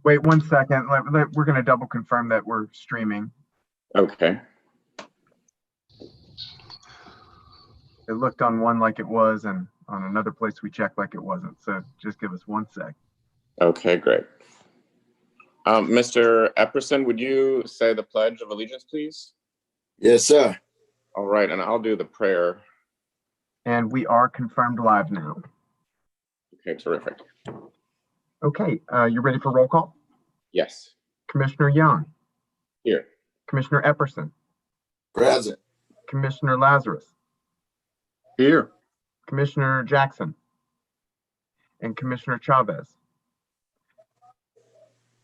Wait 1 second. We're going to double confirm that we're streaming. Okay. It looked on one like it was, and on another place we checked like it wasn't. So just give us 1 sec. Okay, great. Mr. Epperson, would you say the Pledge of Allegiance, please? Yes, sir. All right, and I'll do the prayer. And we are confirmed live now. Okay, terrific. Okay, you ready for roll call? Yes. Commissioner Young. Here. Commissioner Epperson. Present. Commissioner Lazarus. Here. Commissioner Jackson. And Commissioner Chavez.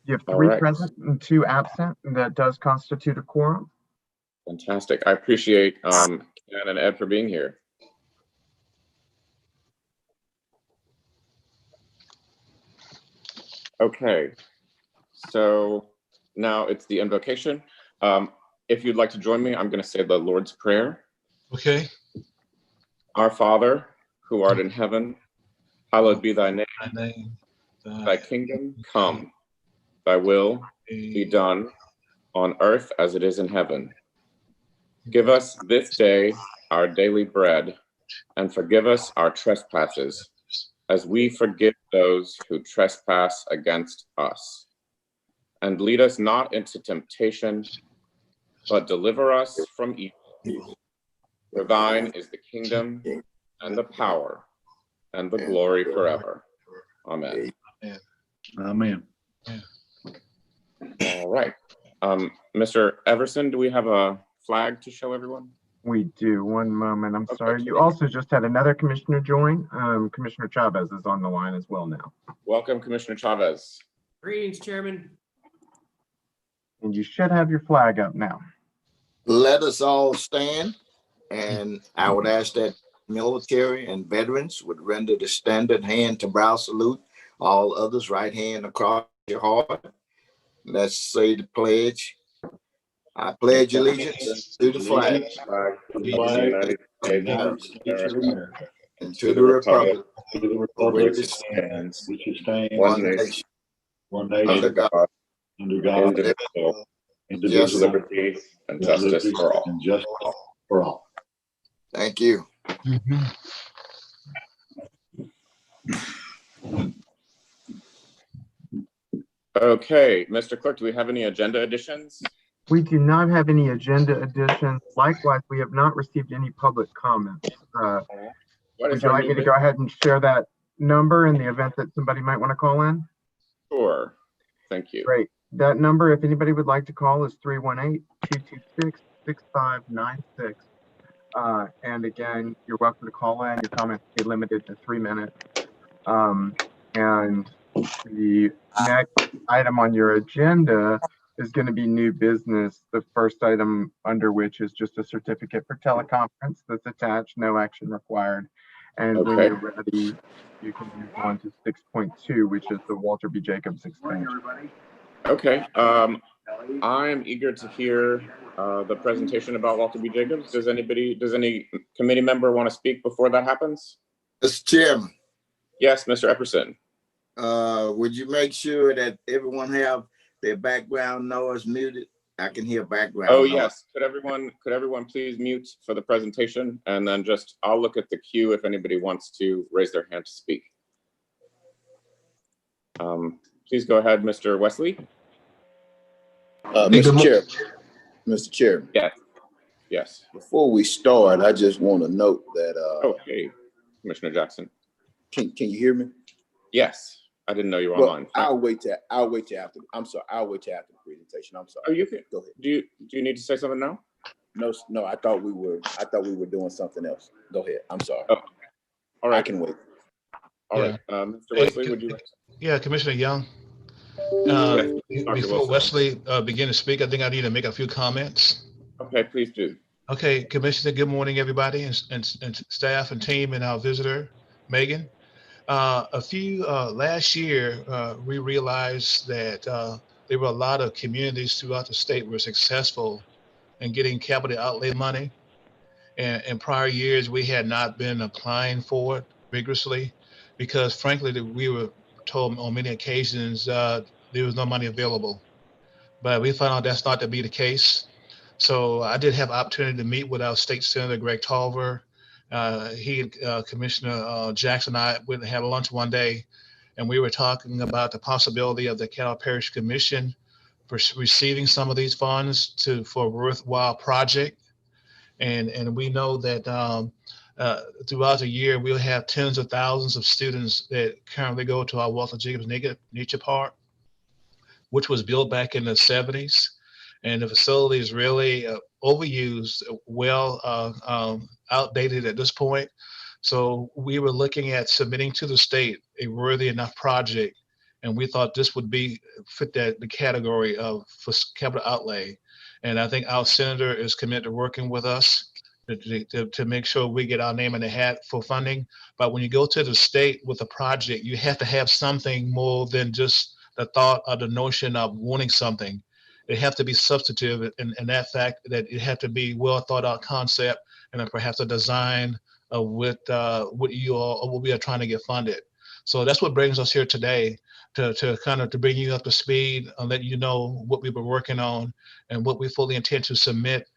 You have 3 present and 2 absent, and that does constitute a quorum. Fantastic. I appreciate Ken and Ed for being here. Okay, so now it's the invocation. If you'd like to join me, I'm going to say the Lord's Prayer. Okay. Our Father, who art in heaven, hallowed be thy name. Thy kingdom come. Thy will be done on earth as it is in heaven. Give us this day our daily bread, and forgive us our trespasses, as we forgive those who trespass against us. And lead us not into temptation, but deliver us from evil. For thine is the kingdom, and the power, and the glory forever. Amen. Amen. All right. Mr. Everson, do we have a flag to show everyone? We do. 1 moment. I'm Okay. sorry. You also just had another commissioner join. Commissioner Chavez is on the line as well now. Welcome, Commissioner Chavez. Greetings, Chairman. And you should have your flag up now. Let us all stand, and I would ask that military and veterans would render the standard hand to brow salute. All others, right hand across your heart. Let's say the pledge. I pledge allegiance to the flag of the United States of America, and to the republic For which which it stands, one nation, one under nation, God, under God, indivisible, with Yes. liberty and justice for all. and justice for all. Thank you. Okay, Mr. Clerk, do we have any agenda additions? We do not have any agenda additions. Likewise, we have not received any public comments. What Would is you our like me new to go ahead and share that number in the event that somebody might want to call in? Sure. Thank you. Great. That number, if anybody would like to call, is 318-226-6596. And again, you're welcome to call in. Your comments be limited to 3 minutes. And the next item on your agenda is going to be new business. The first item under which is just a certificate for teleconference that's attached, no action required. And when Okay. you're ready, you can move on to 6.2, which is the Walter B. Jacobs expansion. Okay. I'm eager to hear the presentation about Walter B. Jacobs. Does any committee member want to speak before that happens? Mr. Chairman, Yes, Mr. Epperson. would you make sure that everyone have their background noise muted? I can hear background Oh, noise. yes. Could everyone please mute for the presentation? And then I'll look at the queue if anybody wants to raise their hand to speak. Please go ahead, Mr. Wesley. Mr. Chair, Yes. before we start, I just want to note that, Oh, hey, Commissioner Jackson. can you hear me? Yes. I didn't know you were Well, online. I'll wait till after. I'm sorry. I'll wait till after the presentation. I'm sorry. Oh, you can. Go ahead. Do you need to say something now? No, I thought we were doing something else. Go ahead. I'm sorry. Oh, all right. I can wait. All right. Mr. Wesley, would you like to? Yeah, Commissioner Young. Dr. Before Wilson. Wesley begin to speak, I think I need to make a few comments. Okay, please do. Okay, Commissioner, good morning, everybody, and staff and team and our visitor, Megan. Last year, we realized that there were a lot of communities throughout the state were successful in getting capital outlay money. And in prior years, we had not been applying for it vigorously because frankly, we were told on many occasions there was no money available. But we found out that's not to be the case. So I did have opportunity to meet with our state senator, Greg Tolver. He and Commissioner Jackson and I went and had lunch one day, and we were talking about the possibility of the Caddo Parish Commission for receiving some of these funds for a worthwhile project. And we know that throughout the year, we'll have tens of thousands of students that currently go to our Walter Jacobs Nature Park, which was built back in the 70s. And the facility is really overused, outdated at this point. So we were looking at submitting to the state a worthy enough project, and we thought this would fit the category of for capital outlay. And I think our senator is committed to working with us to make sure we get our name in the hat for funding. But when you go to the state with a project, you have to have something more than just the thought or the notion of wanting something. It have to be substantive, and that fact that it have to be well thought out concept, and then perhaps a design of what you all or what we are trying to get funded. So that's what brings us here today, to kind of to bring you up to speed and let you know what we've been working on and what we fully intend to submit.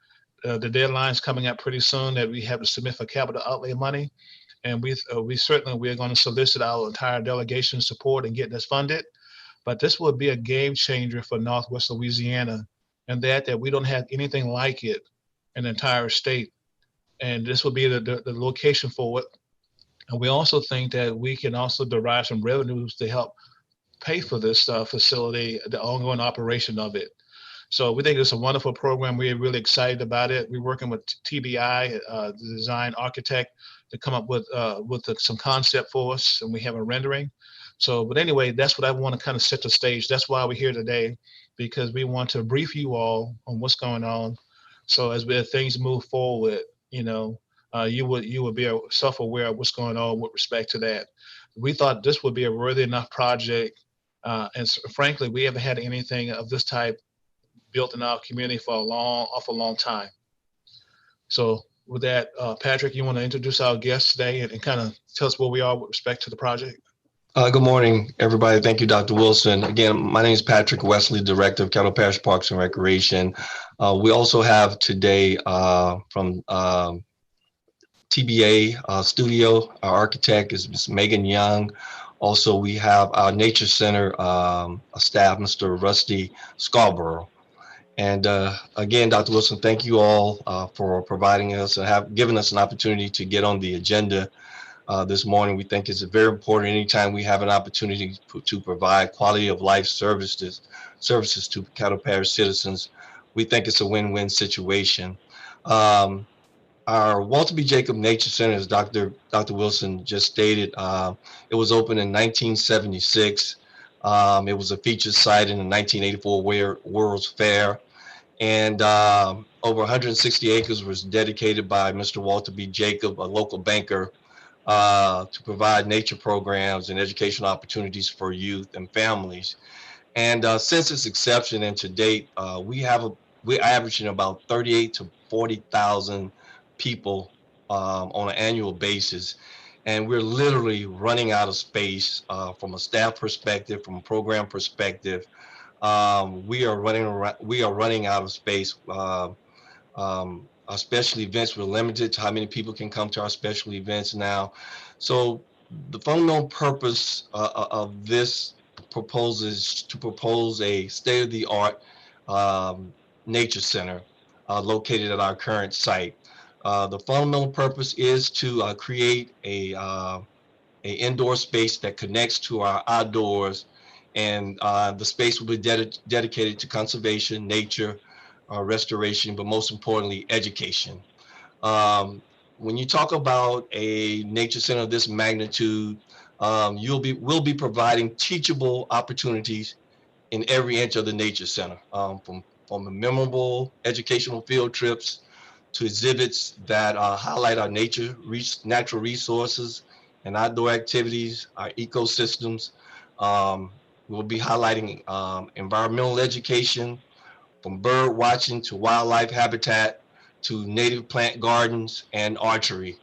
The deadline's coming up pretty soon that we have to submit for capital outlay money, and we're going to solicit our entire delegation support and get this funded. But this would be a game changer for Northwest Louisiana, and that we don't have anything like it in the entire state. And this would be the location for it. And we also think that we can also derive some revenues to help pay for this facility, the ongoing operation of it. So we think it's a wonderful program. We're really excited about it. We're working with TBI, the design architect, to come up with some concept for us, and we have a rendering. So, but anyway, that's what I want to kind of set the stage. That's why we're here today, because we want to brief you all on what's going on. So as things move forward, you would be self-aware of what's going on with respect to that. We thought this would be a worthy enough project, and frankly, we haven't had anything of this type built in our community for a long time. So with that, Patrick, you want to introduce our guest today and kind of tell us where we are with respect to the project? Good morning, everybody. Thank you, Dr. Wilson. Again, my name is Patrick Wesley, Director of Caddo Parish Parks and Recreation. We also have today from TBA Studio, our architect is Ms. Megan Young. Also, we have our Nature Center staff, Mr. Rusty Scarborough. And again, Dr. Wilson, thank you all for providing us and have given us an opportunity to get on the agenda this morning. We think it's very important anytime we have an opportunity to provide quality of life services to Caddo Parish citizens. We think it's a win-win situation. Our Walter B. Jacob Nature Center, as Dr. Wilson just stated, it was opened in 1976. It was a featured site in the 1984 World's Fair. And over 160 acres was dedicated by Mr. Walter B. Jacob, a local banker, to provide nature programs and educational opportunities for youth and families. And since its inception and to date, we're averaging about 38 to 40,000 people on an annual basis. And we're literally running out of space from a staff perspective, from a program perspective. We are running out of space. Our special events, we're limited to how many people can come to our special events now. So the fundamental purpose of this proposal is to propose a state-of-the-art nature center located at our current site. The fundamental purpose is to create a indoor space that connects to our outdoors, and the space will be dedicated to conservation, nature, restoration, but most importantly, education. When you talk about a nature center of this magnitude, we'll be providing teachable opportunities in every inch of the nature center, from the memorable educational field trips to exhibits that highlight our natural resources and outdoor activities, our ecosystems. We'll be highlighting environmental education, from bird watching to wildlife habitat to native plant gardens and archery.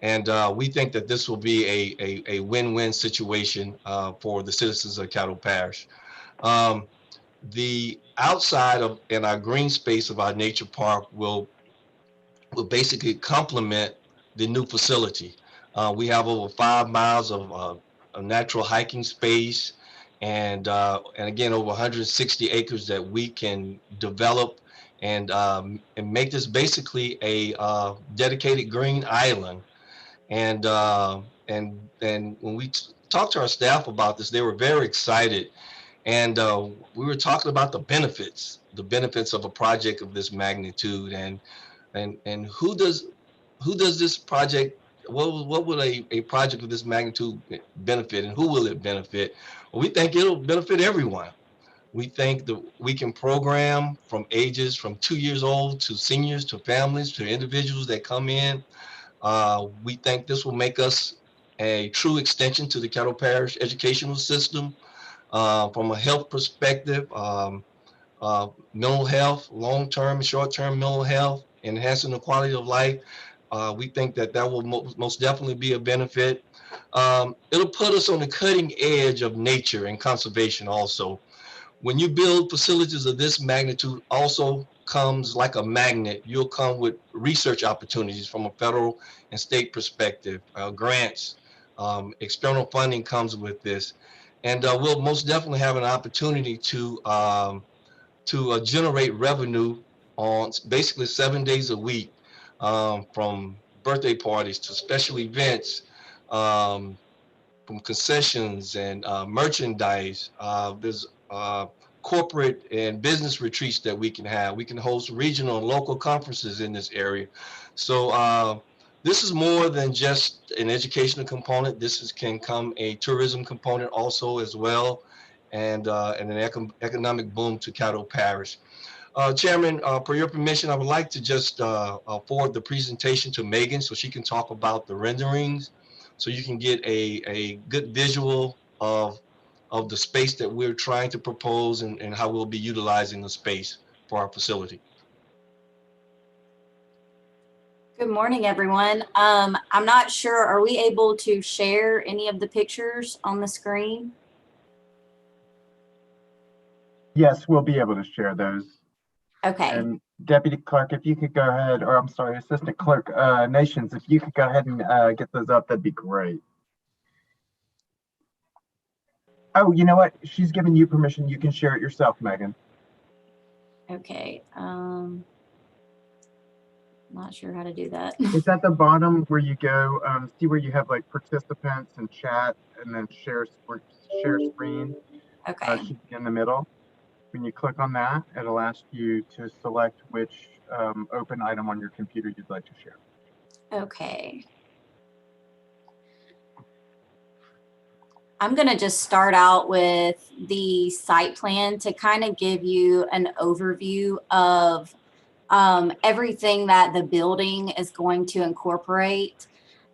And we think that this will be a win-win situation for the citizens of Caddo Parish. The outside of in our green space of our nature park will basically complement the new facility. We have over 5 miles of natural hiking space, and again over 160 acres that we can develop and make this basically a dedicated green island. And and when we talked to our staff about this, they were very excited. And we were talking about the benefits of a project of this magnitude, and who does this project, what will a project of this magnitude benefit, and who will it benefit? Well, we think it'll benefit everyone. We think that we can program from ages from 2 years old to seniors to families to individuals that come in. We think this will make us a true extension to the Caddo Parish educational system from a health perspective. Mental health, long-term, short-term mental health, enhancing the quality of life. We think that will most definitely be a benefit. It'll put us on the cutting edge of nature and conservation also. When you build facilities of this magnitude, also comes like a magnet. You'll come with research opportunities from a federal and state perspective, grants, external funding comes with this. And we'll most definitely have an opportunity to generate revenue on basically 7 days a week, from birthday parties to special events, um, from concessions and merchandise. There's corporate and business retreats that we can have. We can host regional and local conferences in this area. So this is more than just an educational component. Can come a tourism component also as well, and an economic boom to Caddo Parish. Chairman, per your permission, I would like to just forward the presentation to Megan so she can talk about the renderings, so you can get a good visual of the space that we're trying to propose, and how we'll be utilizing the space for our facility. Good morning, everyone. I'm not sure, are we able to share any of the pictures on the screen? Yes, we'll be able to share those. Okay. And Deputy Clerk, if you could go ahead, or I'm sorry, Assistant Clerk Nations, if you could go ahead and get those up, that'd be great. Oh, you know what? She's given you permission. You can share it yourself, Megan. Okay. Not sure how to do that. It's at the bottom where you go, see where you have like participants and chat, and then share screen. Okay. Should be in the middle. When you click on that, it'll ask you to select which open item on your computer you'd like to share. Okay. I'm going to just start out with the site plan to kind of give you an overview of everything that the building is going to incorporate.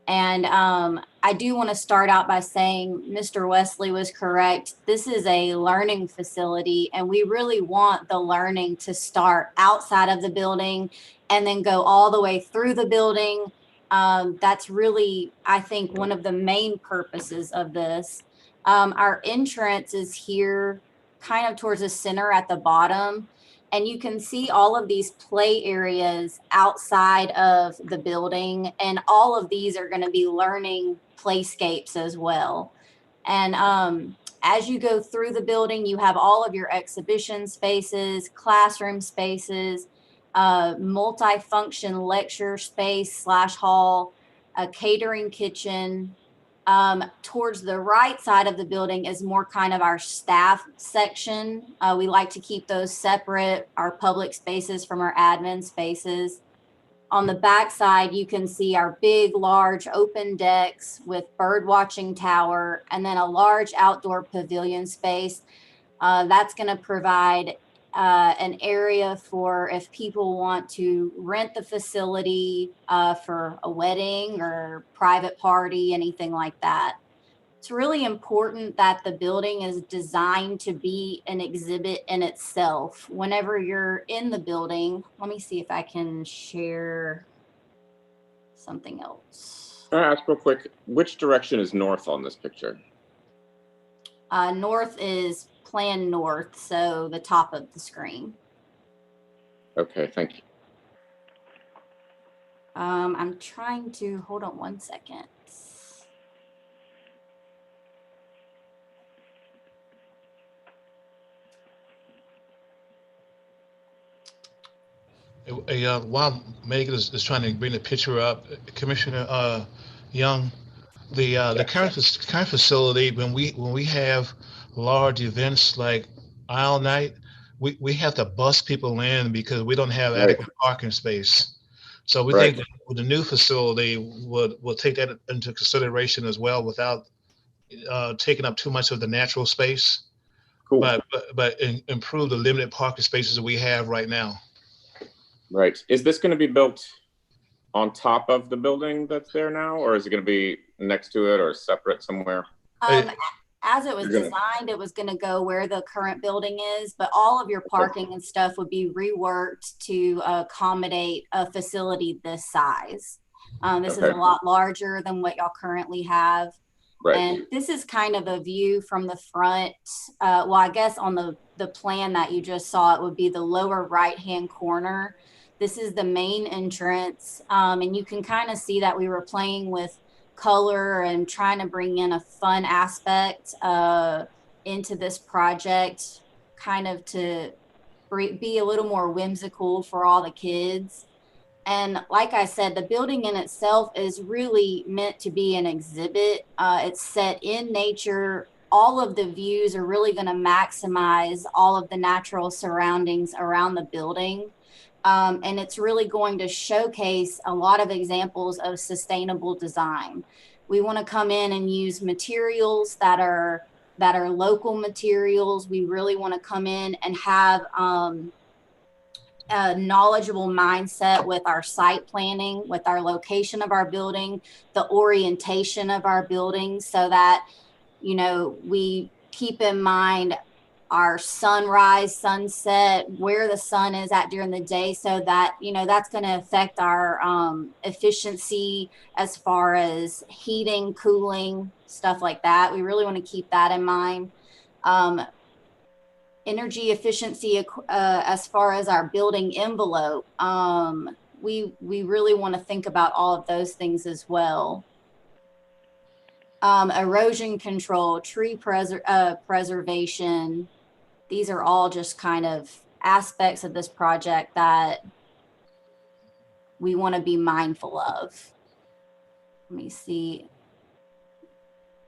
And I do want to start out by saying Mr. Wesley was correct. This is a learning facility, and we really want the learning to start outside of the building and then go all the way through the building. That's really, I think, one of the main purposes of this. Our entrance is here kind of towards the center at the bottom. And you can see all of these play areas outside of the building. And all of these are going to be learning playscapes as well. And as you go through the building, you have all of your exhibition spaces, classroom spaces, multi-function lecture space / hall, a catering kitchen. Towards the right side of the building is more kind of our staff section. We like to keep those separate, our public spaces from our admin spaces. On the back side, you can see our big, large open decks with bird watching tower, and then a large outdoor pavilion space. That's going to provide an area for if people want to rent the facility for a wedding or private party, anything like that. It's really important that the building is designed to be an exhibit in itself. Whenever you're in the building, let me see if I can share something else. Can I ask real quick, which direction is north on this picture? North is plan north, so the top of the screen. Okay, thank you. I'm trying to, hold on one second. While Megan is trying to bring the picture up, Commissioner Young, the current facility, when we have large events like Aisle Night, we have to bus people in because we don't have adequate parking space. So we think that with the new facility will take that into consideration as well without taking up too much of the natural space, Cool. but improve the limited parking spaces that we have right now. Right. Is this going to be built on top of the building that's there now, or is it going to be next to it or separate somewhere? As it was designed, it was going to go where the current building is, but all of your parking and stuff would be reworked to accommodate a facility this size. This is a lot larger than what y'all currently have. Right. And this is kind of a view from the front. Well, I guess on the plan that you just saw, it would be the lower right-hand corner. This is the main entrance. And you can kind of see that we were playing with color and trying to bring in a fun aspect into this project, kind of to be a little more whimsical for all the kids. And like I said, the building in itself is really meant to be an exhibit. It's set in nature. All of the views are really going to maximize all of the natural surroundings around the building. And it's really going to showcase a lot of examples of sustainable design. We want to come in and use materials that are local materials. We really want to come in and have a knowledgeable mindset with our site planning, with our location of our building, the orientation of our building, so that, you know, we keep in mind our sunrise, sunset, where the sun is at during the day, so that, you know, that's going to affect our efficiency as far as heating, cooling, stuff like that. We really want to keep that in mind. Energy efficiency as far as our building envelope. We really want to think about all of those things as well. Erosion control, tree preservation. These are all just kind of aspects of this project that we want to be mindful of. Let me see.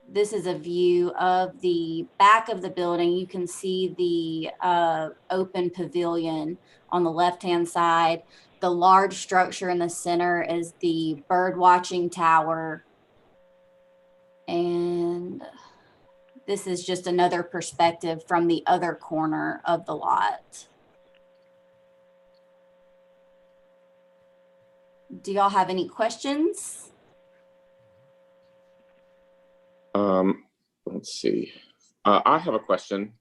This is a view of the back of the building. You can see the open pavilion on the left-hand side. The large structure in the center is the bird watching tower. And this is just another perspective from the other corner of the lot. Do y'all have any questions? Let's see. I have a question,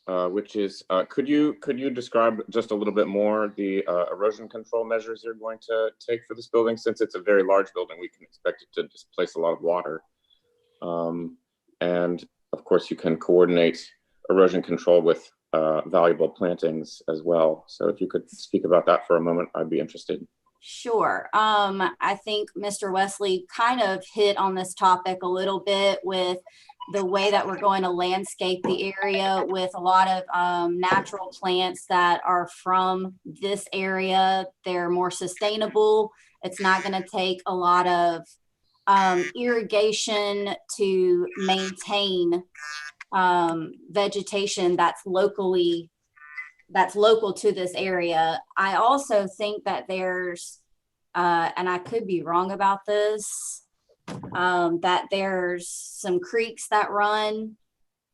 which is, could you describe just a little bit more the erosion control measures you're going to take for this building? Since it's a very large building, we can expect it to displace a lot of water. And of course, you can coordinate erosion control with valuable plantings as well. So if you could speak about that for a moment, I'd be interested. Sure. I think Mr. Wesley kind of hit on this topic a little bit with the way that we're going to landscape the area with a lot of natural plants that are from this area. They're more sustainable. It's not going to take a lot of irrigation to maintain vegetation that's local to this area. I also think that there's, and I could be wrong about this, that there's some creeks that run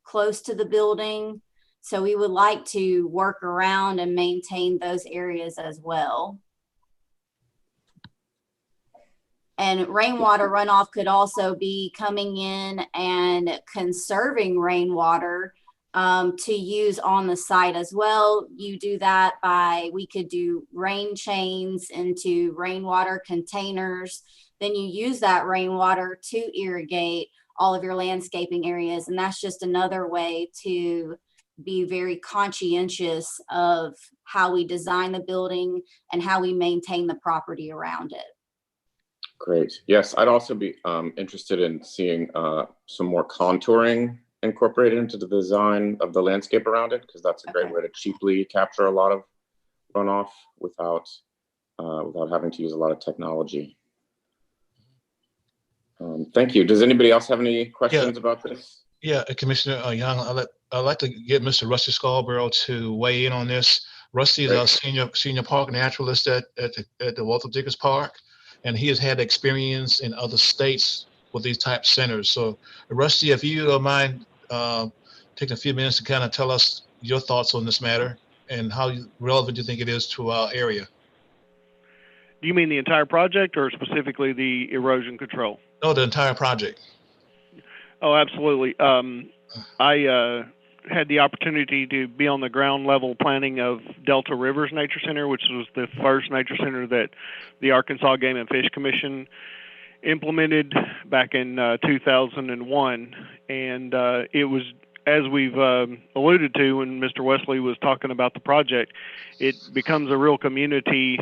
close to the building. So we would like to work around and maintain those areas as well. And rainwater runoff could also be coming in and conserving rainwater to use on the site as well. You do that by, we could do rain chains into rainwater containers. Then you use that rainwater to irrigate all of your landscaping areas. And that's just another way to be very conscientious of how we design the building and how we maintain the property around it. Great. Yes, I'd also be interested in seeing some more contouring incorporated into the design of the landscape around it, because that's a great way to cheaply capture a lot of runoff without having to use a lot of technology. Thank you. Does anybody else have any questions about this? Yeah, Commissioner Young, I'd like to get Mr. Rusty Scarborough to weigh in on this. Rusty is our senior park naturalist at the Walter Dickens Park, and he has had experience in other states with these type centers. So, Rusty, if you don't mind taking a few minutes to kind of tell us your thoughts on this matter and how relevant you think it is to our area. Do you mean the entire project or specifically the erosion control? No, the entire project. Oh, absolutely. I had the opportunity to be on the ground level planning of Delta Rivers Nature Center, which was the first nature center that the Arkansas Game and Fish Commission implemented back in 2001. And it was, as we've alluded to when Mr. Wesley was talking about the project, it becomes a real community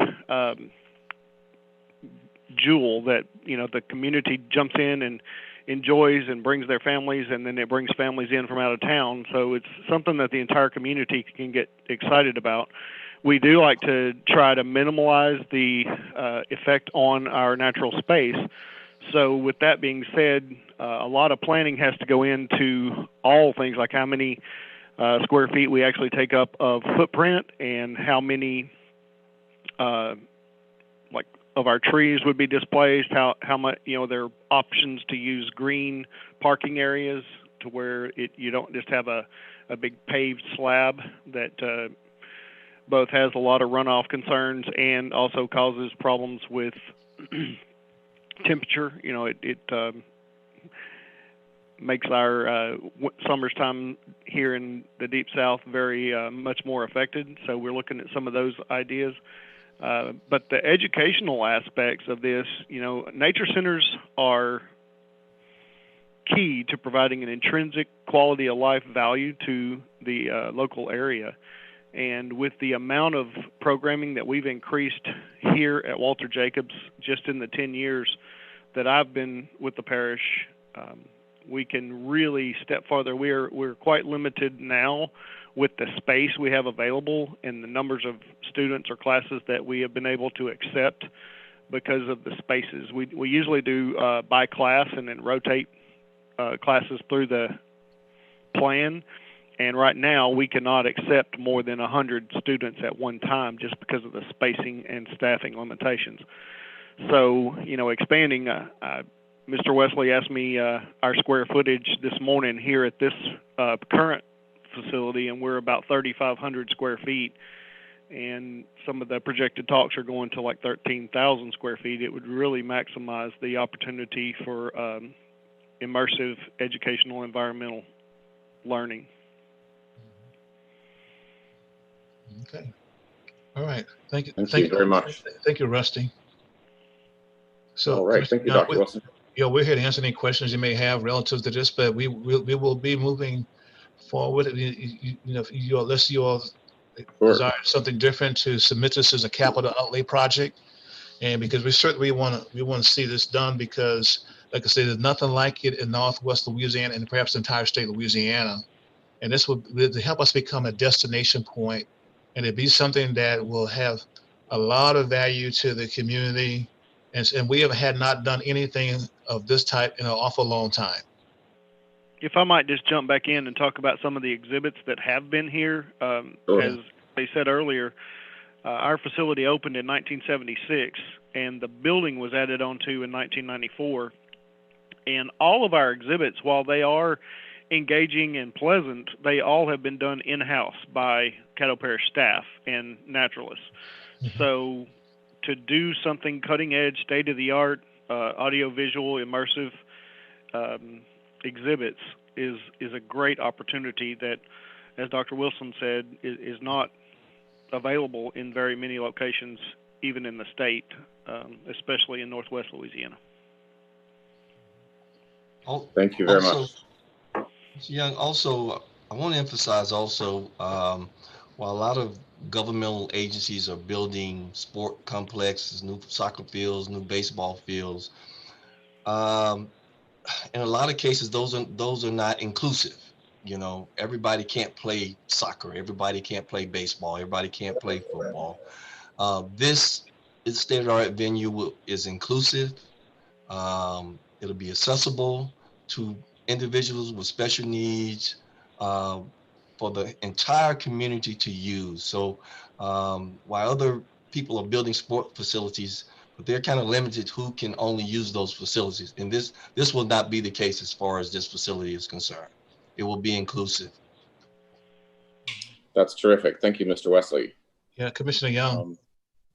jewel that, you know, the community jumps in and enjoys and brings their families, and then it brings families in from out of town. So it's something that the entire community can get excited about. We do like to try to minimize the effect on our natural space. So with that being said, a lot of planning has to go into all things like how many square feet we actually take up of footprint and how many of our trees would be displaced, how much, you know, there are options to use green parking areas to where you don't just have a big paved slab that both has a lot of runoff concerns and also causes problems with temperature. You know, it makes our summer's time here in the Deep South very much more affected. So we're looking at some of those ideas. But the educational aspects of this, you know, nature centers are key to providing an intrinsic quality of life value to the local area. And with the amount of programming that we've increased here at Walter Jacobs just in the 10 years that I've been with the parish, we can really step farther. We're quite limited now with the space we have available and the numbers of students or classes that we have been able to accept because of the spaces. We usually do by class and then rotate classes through the plan. And right now we cannot accept more than 100 students at one time just because of the spacing and staffing limitations. So, you know, expanding, Mr. Wesley asked me our square footage this morning here at this current facility, and we're about 3,500 square feet, and some of the projected talks are going to like 13,000 square feet. It would really maximize the opportunity for immersive educational environmental learning. Okay. All right. Thank you. Thank you very much. Thank you, Rusty. So, all right. Thank you, Dr. Wilson. Yeah, we're here to answer any questions you may have relative to this, but we will be moving forward. You know, unless you all desire something different, to submit this as a capital outlay project, and because we certainly want to see this done, because, like I said, there's nothing like it in Northwest Louisiana and perhaps the entire state of Louisiana, and this will help us become a destination point, and it be something that will have a lot of value to the community, and we had not done anything of this type in an awful long time. If I might just jump back in and talk about some of the exhibits that have been here. As they said earlier, our facility opened in 1976, and the building was added onto in 1994. And all of our exhibits, while they are engaging and pleasant, they all have been done in-house by Caddo Parish staff and naturalists. Mm-hmm. So to do something cutting-edge, state-of-the-art, audio-visual, immersive exhibits is a great opportunity that, as Dr. Wilson said, is not available in very many locations, even in the state, especially in Northwest Louisiana. Thank you very much. Young, also, I want to emphasize also, while a lot of governmental agencies are building sport complexes, new soccer fields, new baseball fields, um, in a lot of cases, those are not inclusive. You know, everybody can't play soccer, everybody can't play baseball, everybody can't play football. This state-of-the-art venue is inclusive. It'll be accessible to individuals with special needs, uh, for the entire community to use. So while other people are building sport facilities, but they're kind of limited who can only use those facilities. And this will not be the case as far as this facility is concerned. It will be inclusive. That's terrific. Thank you, Mr. Wesley. Yeah, Commissioner Young.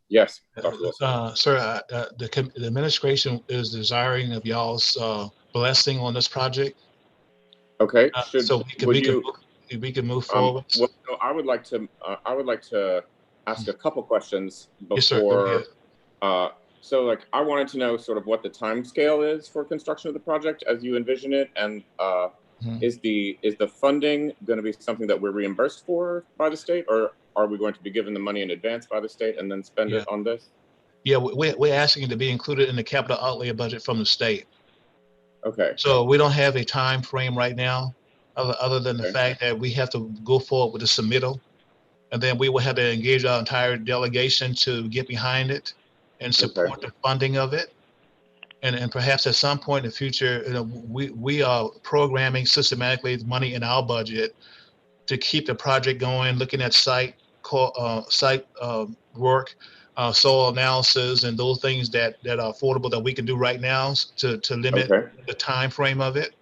Yes, Dr. Wilson. Sir, the administration is desiring of y'all's blessing on this project. Okay. So we can move forward. Well, no, I would like to ask a couple questions before. Yes, sir. Go ahead. So, like, I wanted to know sort of what the time scale is for construction of the project as you envision it, and is the funding going to be something that we're reimbursed for by the state, or are we going to be given the money in advance by the state and then spend it on this? Yeah, we're asking it to be included in the capital outlay budget from the state. Okay. So we don't have a time frame right now, other than the fact that we have to go forward with the submittal, and then we will have to engage our entire delegation to get behind it and support the funding of it. And perhaps at some point in the future, you know, we are programming systematically money in our budget to keep the project going, looking at site work, soil analysis, and those things that are affordable that we can do right now to limit the time frame of it.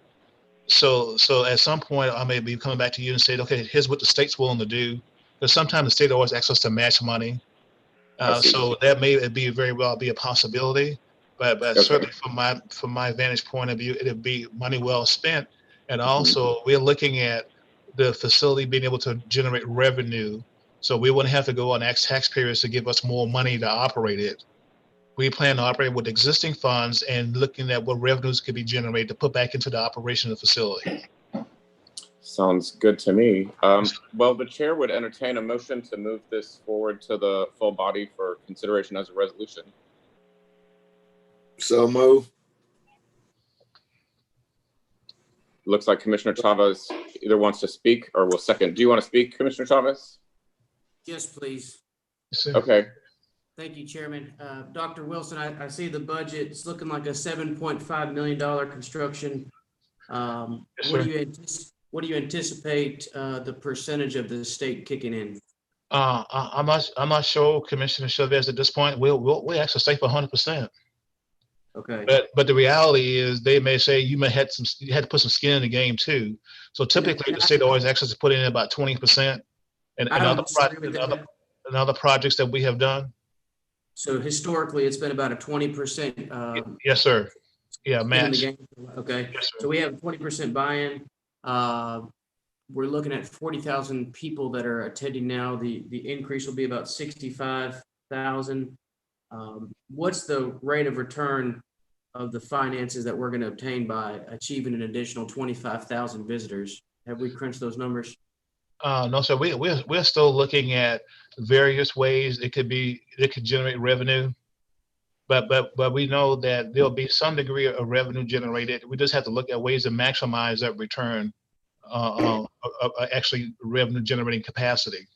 So at some point, I may be coming back to you and say, okay, here's what the state's willing to do. Because sometimes the state always asks us to match money. So that may be very well be a possibility. But certainly from my vantage point of view, it'd be money well spent. And also we're looking at the facility being able to generate revenue. So we wouldn't have to go on taxpayers to give us more money to operate it. We plan to operate with existing funds and looking at what revenues could be generated to put back into the operation of the facility. Sounds good to me. Well, the chair would entertain a motion to move this forward to the full body for consideration as a resolution. So move. Looks like Commissioner Chavez either wants to speak or will second. Do you want to speak, Commissioner Chavez? Yes, please. Okay. Thank you, Chairman. Dr. Wilson, I see the budget. It's looking like a $7.5 million construction. What do you anticipate the percentage of the state kicking in? I'm not sure, Commissioner Chavez, at this point. We'll actually stay for 100%. Okay. But the reality is they may say you had to put some skin in the game too. So typically the state always asks us to put in about 20%. And other projects that we have done. So historically, it's been about a 20%. Yes, sir. Yeah, match. Okay. Yes, so we have 20% buy-in. We're looking at 40,000 people that are attending now. The increase will be about 65,000. What's the rate of return of the finances that we're going to obtain by achieving an additional 25,000 visitors? Have we crunched those numbers? No, sir. We're still looking at various ways it could generate revenue, but we know that there'll be some degree of revenue generated. We just have to look at ways to maximize that return, actually revenue generating capacity.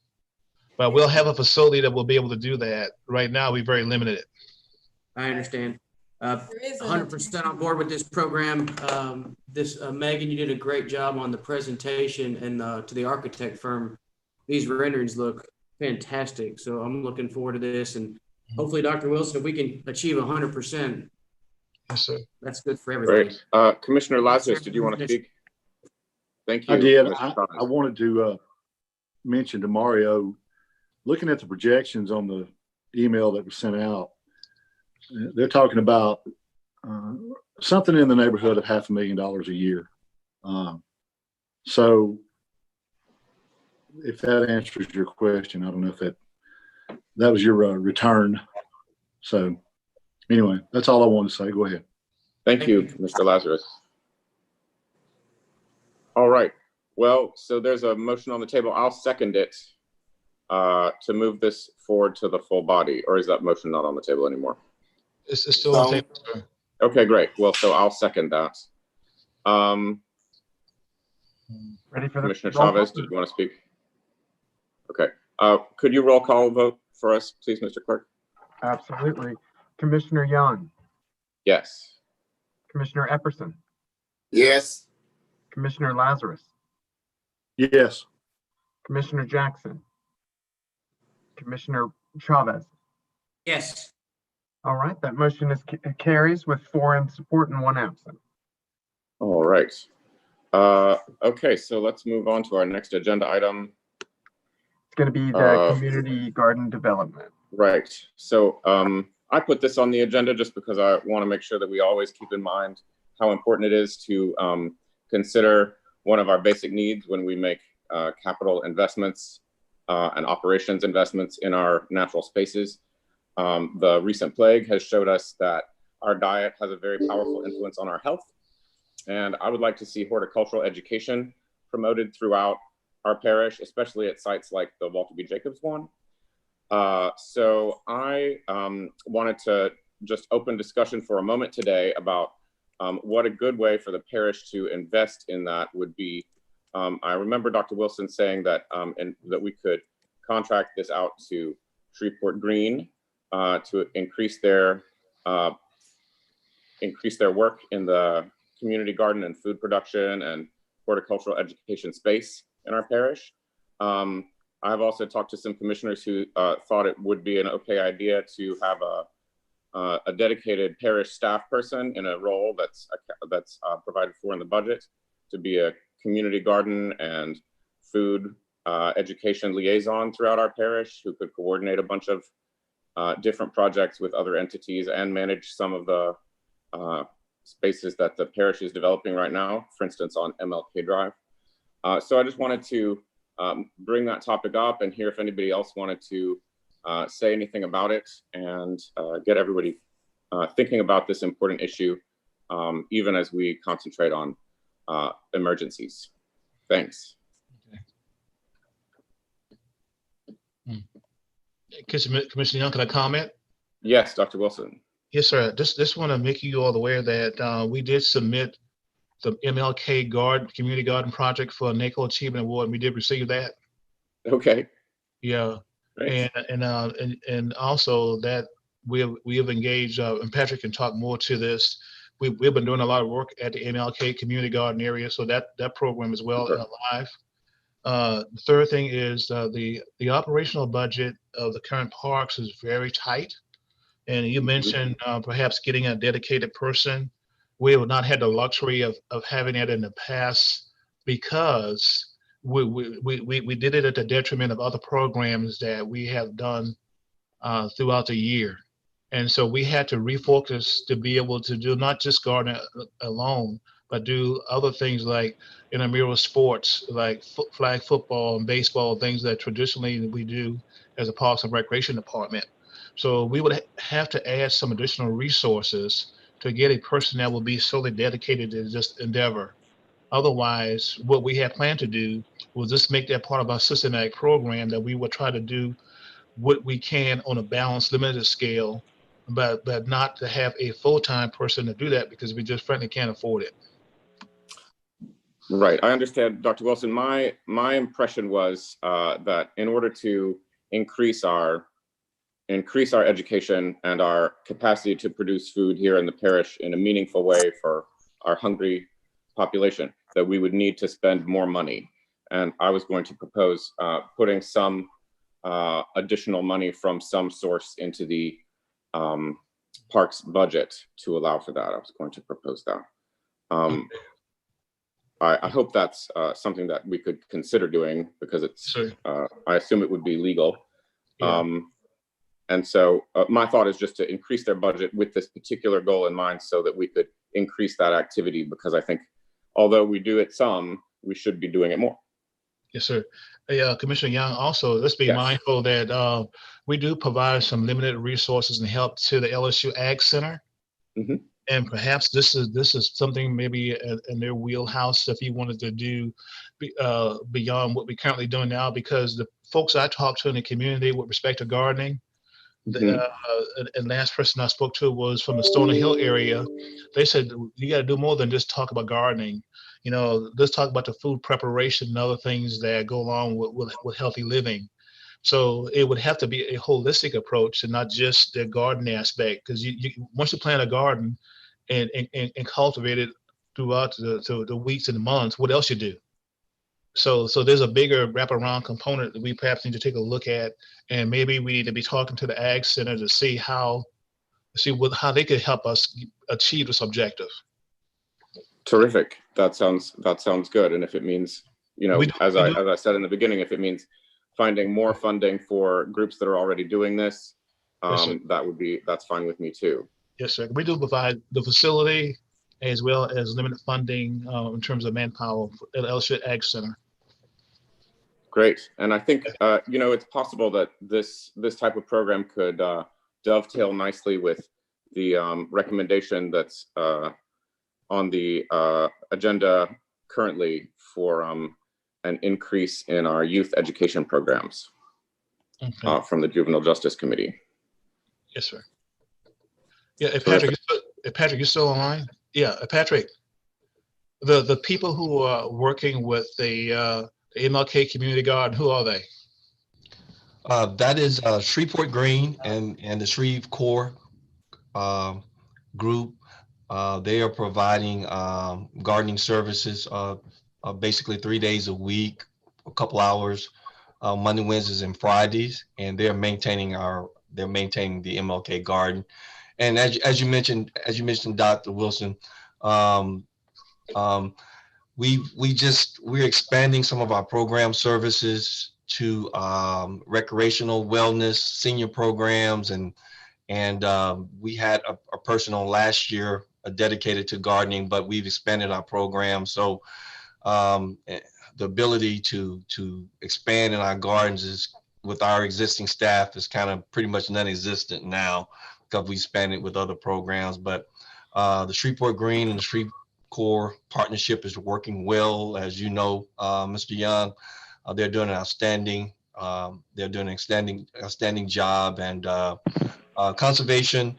But we'll have a facility that will be able to do that. Right now, we're very limited. I understand. 100% on board with this program. Megan, you did a great job on the presentation, and to the architect firm, these renderings look fantastic. So I'm looking forward to this, and hopefully, Dr. Wilson, if we can achieve 100%, yes, sir. That's good for everybody. Great. Commissioner Lazarus, did you want to speak? Thank you. I did. I wanted to mention to Mario, looking at the projections on the email that was sent out, they're talking about something in the neighborhood of $500,000 a year. So if that answers your question, I don't know if that was your return. So anyway, that's all I wanted to say. Go ahead. Thank you, Mr. Lazarus. All right. Well, so there's a motion on the table. I'll second it to move this forward to the full body, or is that motion not on the table anymore? It's still on the table, sir. Okay, great. Well, so I'll second that. Ready for the Commissioner roll call? Chavez, did you want to speak? Okay. Could you roll call vote for us, please, Mr. Clerk? Absolutely. Commissioner Young, Yes. Commissioner Epperson, Yes. Commissioner Lazarus, Yes. Commissioner Jackson, Commissioner Chavez. Yes. All right, that motion is carries with 4 in support and 1 absent. All right. Okay, so let's move on to our next agenda item. It's going to be the community garden development. Right. So I put this on the agenda just because I want to make sure that we always keep in mind how important it is to consider one of our basic needs when we make capital investments and operations investments in our natural spaces. The recent plague has showed us that our diet has a very powerful influence on our health. And I would like to see horticultural education promoted throughout our parish, especially at sites like the Walter B. Jacobs one. So I wanted to just open discussion for a moment today about what a good way for the parish to invest in that would be. I remember Dr. Wilson saying that that we could contract this out to Shreveport Green to increase their work in the community garden and food production and horticultural education space in our parish. I've also talked to some commissioners who thought it would be an okay idea to have a dedicated parish staff person in a role that's provided for in the budget to be a community garden and food education liaison throughout our parish, who could coordinate a bunch of different projects with other entities and manage some of the spaces that the parish is developing right now, for instance, on MLK Drive. So I just wanted to bring that topic up and hear if anybody else wanted to say anything about it and get everybody thinking about this important issue, even as we concentrate on emergencies. Thanks. Okay. Commissioner Young, can I comment? Yes, Dr. Wilson. Yes, sir. Just want to make you all aware that we did submit the MLK Community Garden Project for a NACO Achievement Award, and we did receive that. Okay. Yeah. Great. And also that we have engaged, and Patrick can talk more to this. We've been doing a lot of work at the MLK Community Garden area, so that program is well and alive. The third thing is the operational budget of the current parks is very tight. And you mentioned perhaps getting a dedicated person. We have not had the luxury of having that in the past because we did it at the detriment of other programs that we have done throughout the year. And so we had to refocus to be able to do not just garden alone, but do other things like intramural sports, like flag football and baseball, things that traditionally we do as a Parks and Recreation Department. So we would have to add some additional resources to get a person that will be solely dedicated to this endeavor. Otherwise, what we had planned to do was just make that part of our systematic program that we would try to do what we can on a balanced, limited scale, but not to have a full-time person to do that because we just frankly can't afford it. Right, I understand, Dr. Wilson. My impression was that in order to increase our education and our capacity to produce food here in the parish in a meaningful way for our hungry population, that we would need to spend more money. And I was going to propose putting some additional money from some source into the parks budget to allow for that. I was going to propose that. I hope that's something that we could consider doing because it's, I assume it would be legal. Yeah. And so my thought is just to increase their budget with this particular goal in mind so that we could increase that activity, because I think although we do it some, we should be doing it more. Yes, sir. Commissioner Young, also, let's be mindful that we do provide some limited resources and help to the LSU Ag Center. And perhaps this is something maybe in their wheelhouse if you wanted to do beyond what we're currently doing now, because the folks I talked to in the community with respect to gardening, and last person I spoke to was from the Stoner Hill area. They said, you got to do more than just talk about gardening. You know, let's talk about the food preparation and other things that go along with healthy living. So it would have to be a holistic approach and not just the garden aspect, because you once you plant a garden and cultivate it throughout the weeks and the months, what else you do? So there's a bigger wraparound component that we perhaps need to take a look at, and maybe we need to be talking to the Ag Center to see how they could help us achieve this objective. Terrific. That sounds good. And if it means, as I said in the beginning, if it means finding more funding for groups that are already doing this, Yes, that's fine with me too. Yes, sir. We do provide the facility as well as limited funding in terms of manpower at LSU Ag Center. Great. And I think, it's possible that this type of program could dovetail nicely with the recommendation that's on the agenda currently for an increase in our youth education programs from the Juvenile Justice Committee. Yes, sir. Yeah, Patrick, you're still online? Yeah, Patrick, the people who are working with the MLK Community Garden, who are they? That is Shreveport Green and the Shreve Core group. They are providing gardening services basically 3 days a week, a couple hours, Monday, Wednesdays, and Fridays, and they're maintaining the MLK Garden. And as you mentioned, Dr. Wilson, we're expanding some of our program services to recreational wellness, senior programs, and we had a person on last year dedicated to gardening, but we've expanded our program. So the ability to expand in our gardens is with our existing staff is kind of pretty much non-existent now, because we expanded with other programs. But the Shreveport Green and the Shreve Core partnership is working well, as you know, Mr. Young. They're doing an outstanding job, and conservation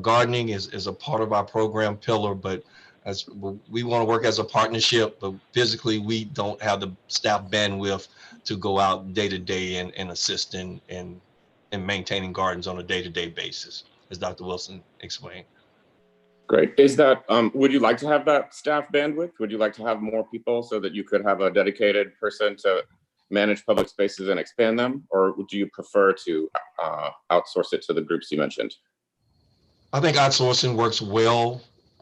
gardening is a part of our program pillar, but as we want to work as a partnership, but physically we don't have the staff bandwidth to go out day to day and assist in maintaining gardens on a day-to-day basis, as Dr. Wilson explained. Great. Is that, would you like to have that staff bandwidth? Would you like to have more people so that you could have a dedicated person to manage public spaces and expand them? Or would you prefer to outsource it to the groups you mentioned? I think outsourcing works well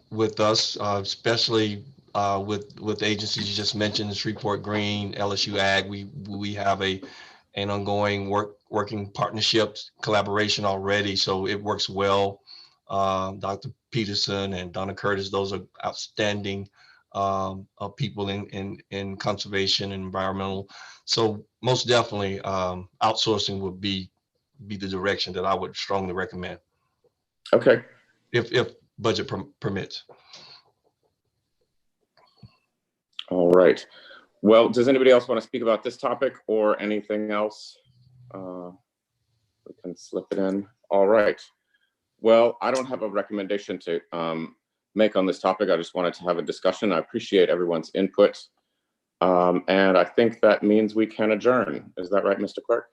with us, especially with agencies you just mentioned, Shreveport Green, LSU Ag. We have an ongoing working partnerships collaboration already, so it works well. Dr. Peterson and Donna Curtis, those are outstanding people in conservation and environmental. So most definitely outsourcing would be the direction that I would strongly recommend. Okay. If budget permits. All right. Well, does anybody else want to speak about this topic or anything else? We can slip it in. All right. Well, I don't have a recommendation to make on this topic. I just wanted to have a discussion. I appreciate everyone's input. And I think that means we can adjourn. Is that right, Mr. Clerk?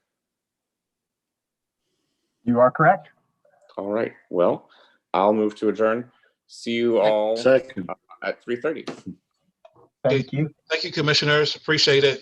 You are correct. All right. Well, I'll move to adjourn. See you all Second. at 3:30. Thank you. Thank you, commissioners. Appreciate it.